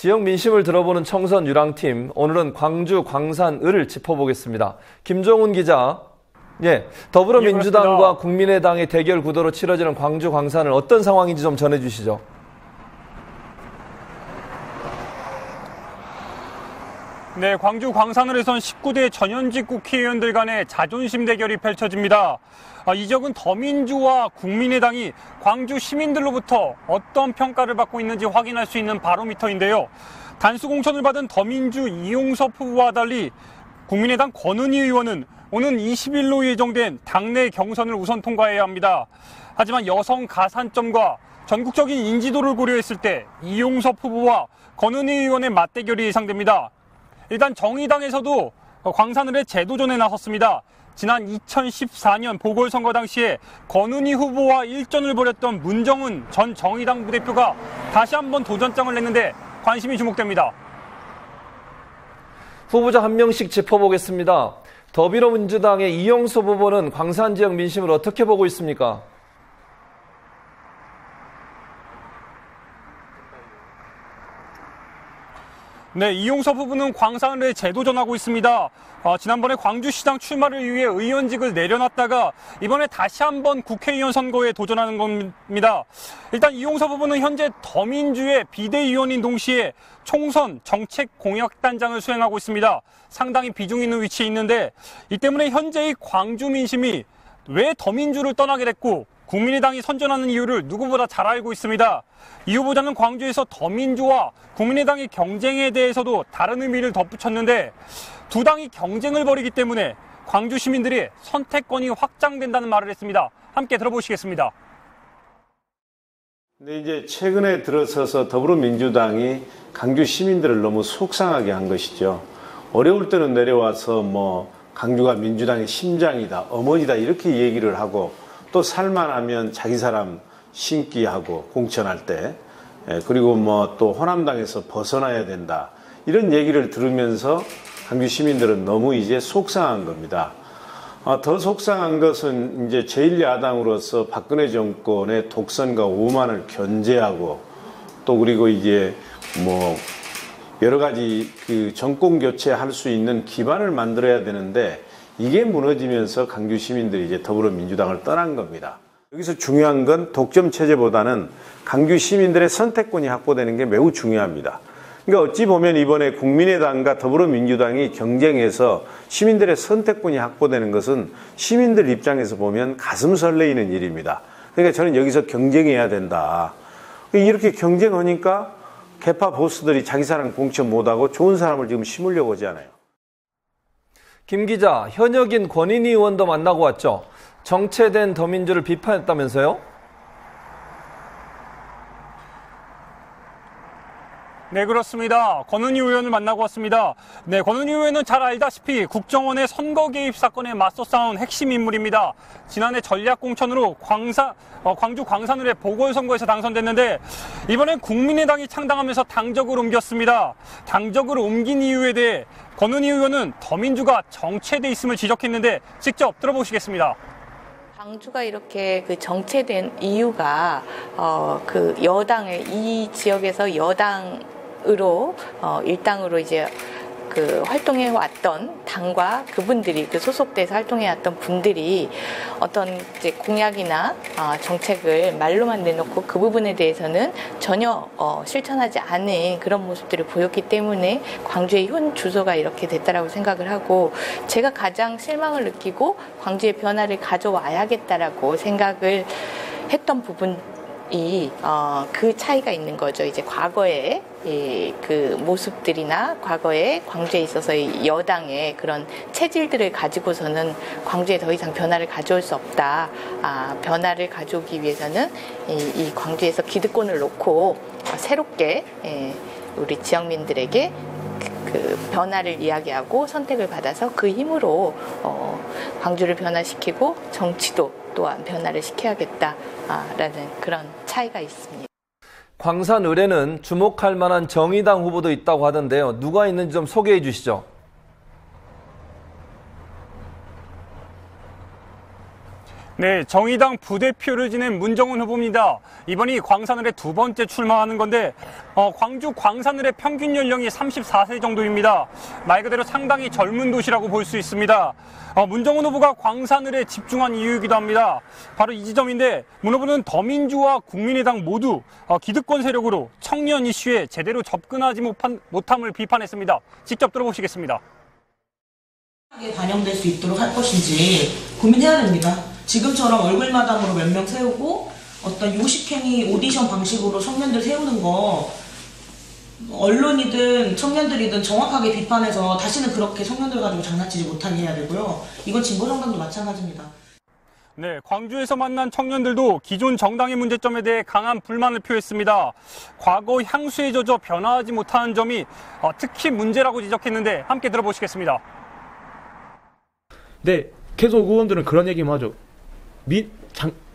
지역 민심을 들어보는 청선 유랑팀, 오늘은 광주 광산을을 짚어보겠습니다. 김종훈 기자. 예, 더불어민주당과 국민의당의 대결 구도로 치러지는 광주 광산을 어떤 상황인지 좀 전해주시죠. 네, 광주 광산을에선 19대 전현직 국회의원들 간의 자존심 대결이 펼쳐집니다. 이 지역은 더민주와 국민의당이 광주 시민들로부터 어떤 평가를 받고 있는지 확인할 수 있는 바로미터인데요. 단수 공천을 받은 더민주 이용섭 후보와 달리 국민의당 권은희 의원은 오는 20일로 예정된 당내 경선을 우선 통과해야 합니다. 하지만 여성 가산점과 전국적인 인지도를 고려했을 때 이용섭 후보와 권은희 의원의 맞대결이 예상됩니다. 일단 정의당에서도 광산을의 재도전에 나섰습니다. 지난 2014년 보궐선거 당시에 권은희 후보와 일전을 벌였던 문정은 전 정의당 부대표가 다시 한번 도전장을 냈는데 관심이 주목됩니다. 후보자 한 명씩 짚어보겠습니다. 더불어민주당의 이용섭 후보는 광산 지역 민심을 어떻게 보고 있습니까? 네, 이용섭 후보는 광산을에 재도전하고 있습니다. 지난번에 광주시장 출마를 위해 의원직을 내려놨다가 이번에 다시 한번 국회의원 선거에 도전하는 겁니다. 일단 이용섭 후보는 현재 더민주의 비대위원인 동시에 총선 정책 공약단장을 수행하고 있습니다. 상당히 비중 있는 위치에 있는데 이 때문에 현재의 광주 민심이 왜 더민주를 떠나게 됐고 국민의당이 선전하는 이유를 누구보다 잘 알고 있습니다. 이 후보자는 광주에서 더민주와 국민의당의 경쟁에 대해서도 다른 의미를 덧붙였는데 두 당이 경쟁을 벌이기 때문에 광주 시민들의 선택권이 확장된다는 말을 했습니다. 함께 들어보시겠습니다. 근데 이제 최근에 들어서서 더불어민주당이 광주 시민들을 너무 속상하게 한 것이죠. 어려울 때는 내려와서 광주가 민주당의 심장이다, 어머니다 이렇게 얘기를 하고 또 살만하면 자기 사람 신기하고 공천할 때 그리고 또 호남당에서 벗어나야 된다 이런 얘기를 들으면서 광주 시민들은 너무 이제 속상한 겁니다. 더 속상한 것은 이제 제1야당으로서 박근혜 정권의 독선과 오만을 견제하고 또 그리고 이제 여러 가지 그 정권 교체할 수 있는 기반을 만들어야 되는데 이게 무너지면서 광주 시민들이 이제 더불어민주당을 떠난 겁니다. 여기서 중요한 건 독점 체제보다는 광주 시민들의 선택권이 확보되는 게 매우 중요합니다. 그러니까 어찌 보면 이번에 국민의당과 더불어민주당이 경쟁해서 시민들의 선택권이 확보되는 것은 시민들 입장에서 보면 가슴 설레이는 일입니다. 그러니까 저는 여기서 경쟁해야 된다. 이렇게 경쟁하니까 개파 보스들이 자기 사람 공천 못하고 좋은 사람을 지금 심으려고 하지 않아요. 김 기자, 현역인 권인희 의원도 만나고 왔죠. 정체된 더민주를 비판했다면서요? 네, 그렇습니다. 권은희 의원을 만나고 왔습니다. 네, 권은희 의원은 잘 알다시피 국정원의 선거 개입 사건에 맞서 싸운 핵심 인물입니다. 지난해 전략공천으로 광주 광산을의 보궐선거에서 당선됐는데 이번엔 국민의당이 창당하면서 당적을 옮겼습니다. 당적을 옮긴 이유에 대해 권은희 의원은 더민주가 정체돼 있음을 지적했는데 직접 들어보시겠습니다. 광주가 이렇게 정체된 이유가 그 여당의 이 지역에서 여당으로 일당으로 이제 그 활동해 왔던 당과 그분들이 소속돼서 활동해 왔던 분들이 어떤 이제 공약이나 정책을 말로만 내놓고 그 부분에 대해서는 전혀 실천하지 않은 그런 모습들을 보였기 때문에 광주의 현 주소가 이렇게 됐다라고 생각을 하고 제가 가장 실망을 느끼고 광주의 변화를 가져와야겠다라고 생각을 했던 부분. 그 차이가 있는 거죠. 이제 과거의 그 모습들이나 과거에 광주에 있어서의 여당의 그런 체질들을 가지고서는 광주에 더 이상 변화를 가져올 수 없다. 변화를 가져오기 위해서는 이 광주에서 기득권을 놓고 새롭게 우리 지역민들에게 그 변화를 이야기하고 선택을 받아서 그 힘으로 광주를 변화시키고 정치도 또한 변화를 시켜야겠다라는 그런 차이가 있습니다. 광산을에는 주목할 만한 정의당 후보도 있다고 하던데요. 누가 있는지 좀 소개해 주시죠. 네, 정의당 부대표를 지낸 문정훈 후보입니다. 이번이 광산을에 두 번째 출마하는 건데 광주 광산을의 평균 연령이 34세 정도입니다. 말 그대로 상당히 젊은 도시라고 볼 수 있습니다. 문정훈 후보가 광산을에 집중한 이유이기도 합니다. 바로 이 지점인데 문 후보는 더민주와 국민의당 모두 기득권 세력으로 청년 이슈에 제대로 접근하지 못함을 비판했습니다. 직접 들어보시겠습니다. 반영될 수 있도록 할 것인지 고민해야 됩니다. 지금처럼 얼굴마담으로 몇 명 세우고 어떤 요식행위 오디션 방식으로 청년들 세우는 거 언론이든 청년들이든 정확하게 비판해서 다시는 그렇게 청년들 가지고 장난치지 못하게 해야 되고요. 이건 진보정당도 마찬가지입니다. 네, 광주에서 만난 청년들도 기존 정당의 문제점에 대해 강한 불만을 표했습니다. 과거 향수에 젖어 변화하지 못하는 점이 특히 문제라고 지적했는데 함께 들어보시겠습니다. 네, 계속 의원들은 그런 얘기만 하죠.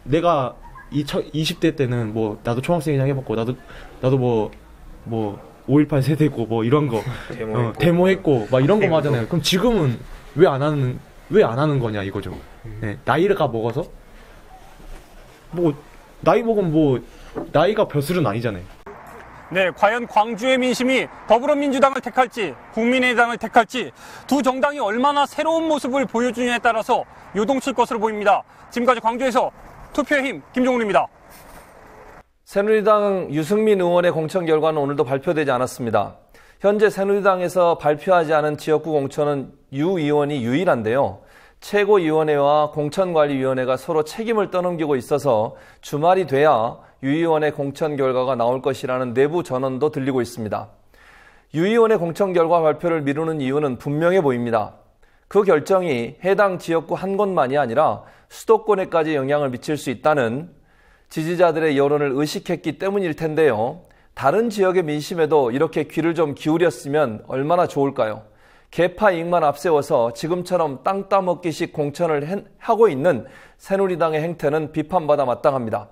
내가 20대 때는 뭐 나도 초등학생이랑 해봤고 나도 뭐 5.18 세대고 뭐 이런 거 데모했고 막 이런 거 하잖아요. 그럼 지금은 왜 안 하는 거냐 이거죠. 네, 나이가 먹어서 뭐 나이 먹으면 뭐 나이가 벼슬은 아니잖아요. 네, 과연 광주의 민심이 더불어민주당을 택할지 국민의당을 택할지 두 정당이 얼마나 새로운 모습을 보여주느냐에 따라서 요동칠 것으로 보입니다. 지금까지 광주에서 투표의 힘 김종훈입니다. 새누리당 유승민 의원의 공천 결과는 오늘도 발표되지 않았습니다. 현재 새누리당에서 발표하지 않은 지역구 공천은 유 의원이 유일한데요. 최고위원회와 공천관리위원회가 서로 책임을 떠넘기고 있어서 주말이 돼야 유 의원의 공천 결과가 나올 것이라는 내부 전언도 들리고 있습니다. 유 의원의 공천 결과 발표를 미루는 이유는 분명해 보입니다. 그 결정이 해당 지역구 한 곳만이 아니라 수도권에까지 영향을 미칠 수 있다는 지지자들의 여론을 의식했기 때문일 텐데요. 다른 지역의 민심에도 이렇게 귀를 좀 기울였으면 얼마나 좋을까요? 계파 이익만 앞세워서 지금처럼 땅 따먹기식 공천을 하고 있는 새누리당의 행태는 비판받아 마땅합니다.